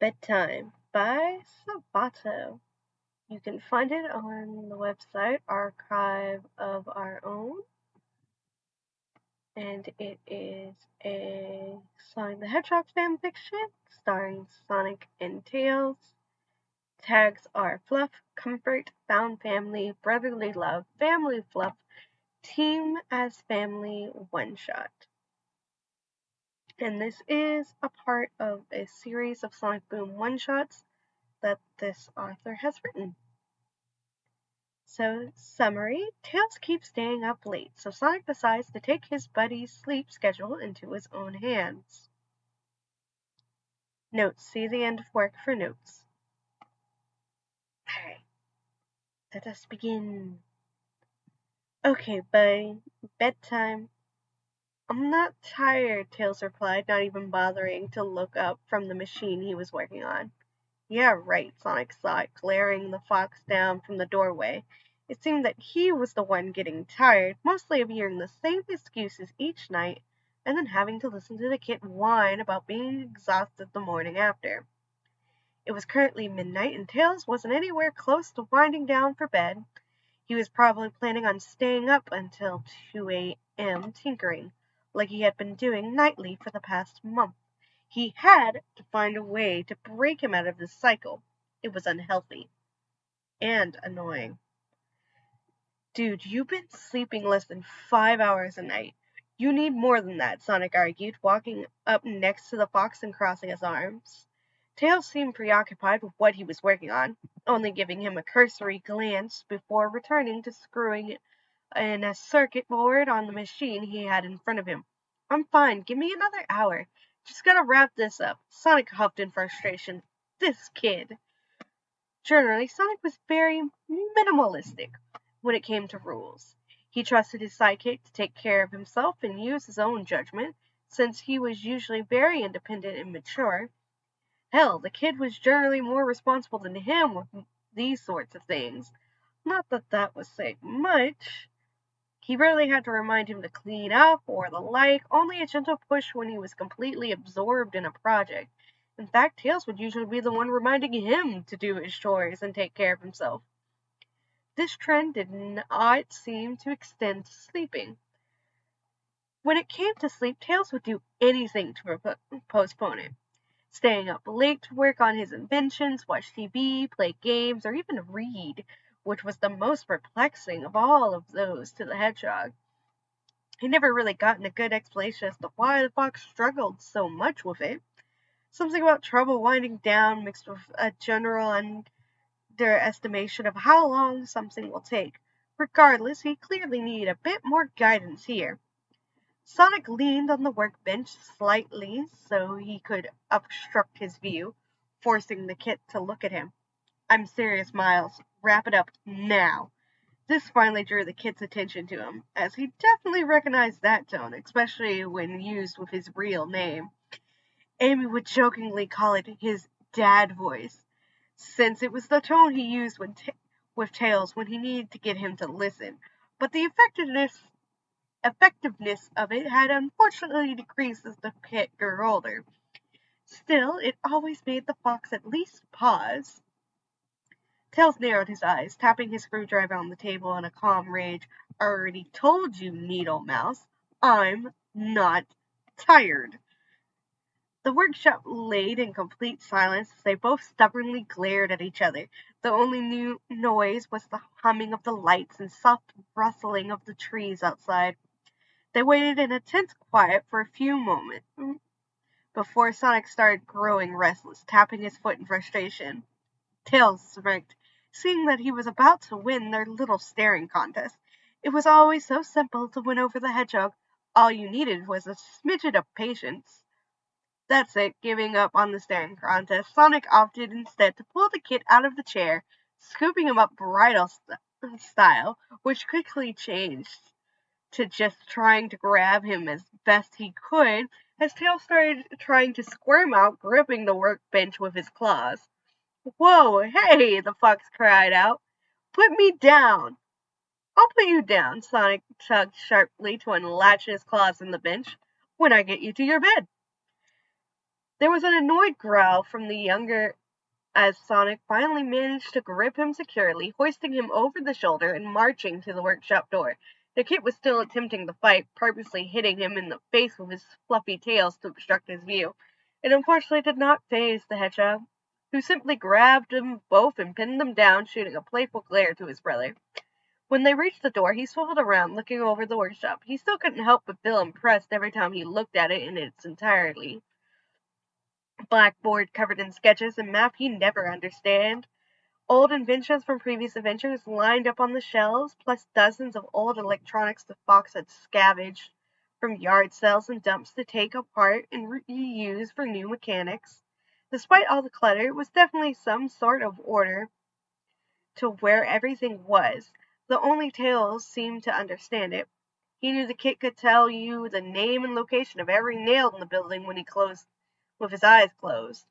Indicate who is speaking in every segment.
Speaker 1: Bedtime by Svarto. You can find it on the website Archive of Our Own, and it is a Sonic the Hedgehog fan fiction starring Sonic and Tails. Tags are fluff, comfort, found family, brotherly love, family fluff, team as family one shot. And this is a part of a series of Sonic Boom one shots that this author has written. So, summary, Tails keeps staying up late, so Sonic decides to take his buddy's sleep schedule into his own hands. Notes, see the end of work for notes. Alright, let us begin. Okay, buddy, bedtime. I'm not tired, Tails replied, not even bothering to look up from the machine he was working on. Yeah, right, Sonic thought, glaring the fox down from the doorway. It seemed that he was the one getting tired, mostly of hearing the same excuses each night, and then having to listen to the kid whine about being exhausted the morning after. It was currently midnight, and Tails wasn't anywhere close to winding down for bed. He was probably planning on staying up until 2 a.m. tinkering, like he had been doing nightly for the past month. He had to find a way to break him out of this cycle. It was unhealthy and annoying. Dude, you've been sleeping less than 5 hours a night. You need more than that, Sonic argued, walking up next to the fox and crossing his arms. Tails seemed preoccupied with what he was working on, only giving him a cursory glance before returning to screwing in a circuit board on the machine he had in front of him. I'm fine, give me another hour. Just gotta wrap this up. Sonic huffed in frustration. This kid. Generally, Sonic was very minimalistic when it came to rules. He trusted his sidekick to take care of himself and use his own judgment, since he was usually very independent and mature. Hell, the kid was generally more responsible than him with these sorts of things. Not that that was saying much. He rarely had to remind him to clean up or the like, only a gentle push when he was completely absorbed in a project. In fact, Tails would usually be the one reminding him to do his chores and take care of himself. This trend did not seem to extend to sleeping. When it came to sleep, Tails would do anything to postpone it. Staying up late to work on his inventions, watch TV, play games, or even read, which was the most perplexing of all of those to the hedgehog. He never really gotten a good explanation as to why the fox struggled so much with it. Something about trouble winding down mixed with a general underestimation of how long something will take. Regardless, he clearly needed a bit more guidance here. Sonic leaned on the workbench slightly so he could obstruct his view, forcing the kid to look at him. I'm serious, Miles. Wrap it up now. This finally drew the kid's attention to him, as he definitely recognized that tone, especially when used with his real name. Amy would jokingly call it his dad voice, since it was the tone he used with Tails when he needed to get him to listen. But the effectiveness of it had unfortunately decreased as the kid grew older. Still, it always made the fox at least pause. Tails narrowed his eyes, tapping his screwdriver on the table in a calm rage. Already told you, Needle Mouse. I'm not tired. The workshop laid in complete silence as they both stubbornly glared at each other. The only new noise was the humming of the lights and soft rustling of the trees outside. They waited in a tense quiet for a few moments before Sonic started growing restless, tapping his foot in frustration. Tails smirked, seeing that he was about to win their little staring contest. It was always so simple to win over the hedgehog. All you needed was a smidgen of patience. That's it, giving up on the staring contest. Sonic opted instead to pull the kid out of the chair, scooping him up bridal style, which quickly changed to just trying to grab him as best he could as Tails started trying to squirm out, gripping the workbench with his claws. Whoa, hey, the fox cried out. Put me down. I'll put you down, Sonic tugged sharply to unlatch his claws from the bench, when I get you to your bed. There was an annoyed growl from the younger as Sonic finally managed to grip him securely, hoisting him over the shoulder and marching to the workshop door. The kid was still attempting to fight, purposely hitting him in the face with his fluffy tails to obstruct his view. It unfortunately did not faze the hedgehog, who simply grabbed them both and pinned them down, shooting a playful glare to his brother. When they reached the door, he swiveled around, looking over the workshop. He still couldn't help but feel impressed every time he looked at it in its entirety. Blackboard covered in sketches and math he'd never understand. Old inventions from previous adventures lined up on the shelves, plus dozens of old electronics the Fox had scavenged from yard sales and dumps to take apart and reuse for new mechanics. Despite all the clutter, it was definitely some sort of order to where everything was. The only Tails seemed to understand it. He knew the kid could tell you the name and location of every nail in the building when he closed with his eyes closed.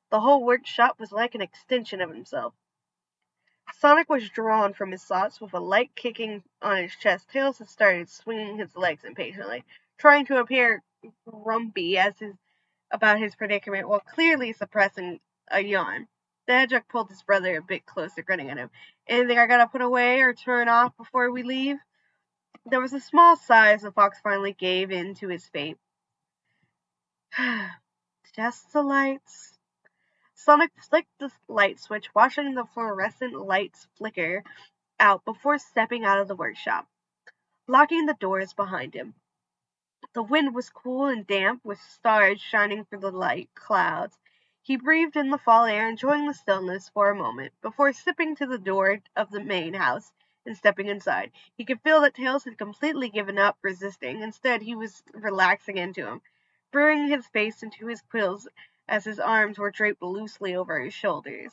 Speaker 1: The whole workshop was like an extension of himself. Sonic was drawn from his thoughts with a light kicking on his chest. Tails had started swinging his legs impatiently, trying to appear grumpy about his predicament while clearly suppressing a yawn. The hedgehog pulled his brother a bit closer, grinning at him. Anything I gotta put away or turn off before we leave? There was a small sigh as the fox finally gave in to his fate. Just the lights. Sonic flicked the light switch, watching the fluorescent lights flicker out before stepping out of the workshop, locking the doors behind him. The wind was cool and damp, with stars shining through the light clouds. He breathed in the fall air, enjoying the stillness for a moment, before stepping to the door of the main house and stepping inside. He could feel that Tails had completely given up resisting. Instead, he was relaxing into him, burying his face into his quills as his arms were draped loosely over his shoulders.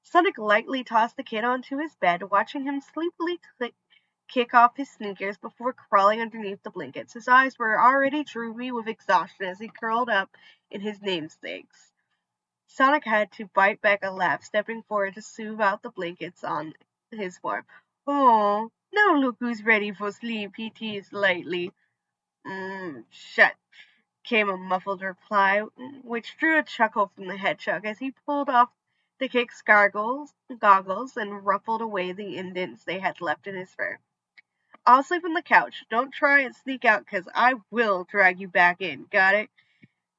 Speaker 1: Sonic lightly tossed the kid onto his bed, watching him sleepily kick off his sneakers before crawling underneath the blankets. His eyes were already droopy with exhaustion as he curled up in his namesakes. Sonic had to bite back a laugh, stepping forward to soothe out the blankets on his form. Oh, now look who's ready for sleep, he teased lightly. Shut, came a muffled reply, which drew a chuckle from the hedgehog as he pulled off the kid's goggles and ruffled away the indents they had left in his fur. I'll sleep on the couch. Don't try and sneak out, 'cause I will drag you back in. Got it?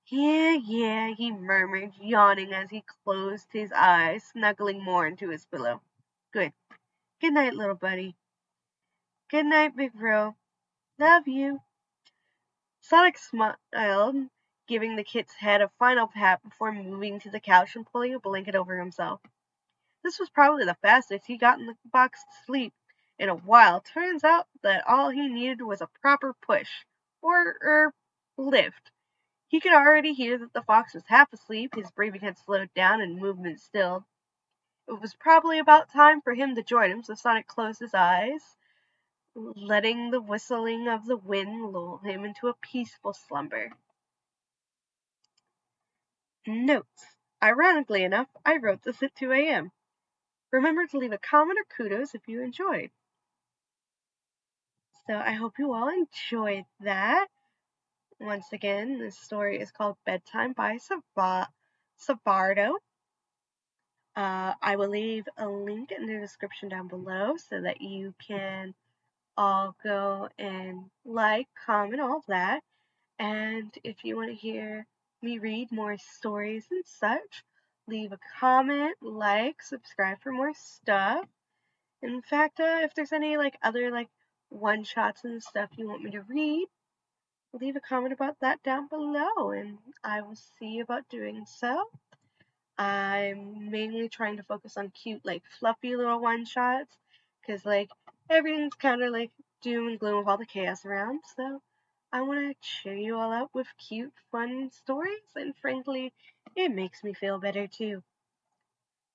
Speaker 1: Yeah, he murmured, yawning as he closed his eyes, snuggling more into his pillow. Good. Good night, little buddy. Good night, big bro. Love you. Sonic smiled, giving the kid's head a final pat before moving to the couch and pulling a blanket over himself. This was probably the fastest he got in the box to sleep in a while. Turns out that all he needed was a proper push, or lift. He could already hear that the fox was half asleep, his breathing had slowed down and movement stilled. It was probably about time for him to join him, so Sonic closed his eyes, letting the whistling of the wind lull him into a peaceful slumber. Notes. Ironically enough, I wrote this at 2 a.m. Remember to leave a comment or kudos if you enjoyed. So I hope you all enjoyed that. Once again, this story is called Bedtime by Svarto. I will leave a link in the description down below so that you can all go and like, comment, all that. And if you want to hear me read more stories and such, leave a comment, like, subscribe for more stuff. In fact, if there's any other one-shots and stuff you want me to read, leave a comment about that down below and I will see about doing so. I'm mainly trying to focus on cute, fluffy little one-shots, because, everything's kind of, doom and gloom with all the chaos around, so I want to cheer you all up with cute, fun stories, and frankly, it makes me feel better, too.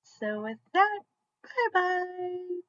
Speaker 1: So with that, bye-bye!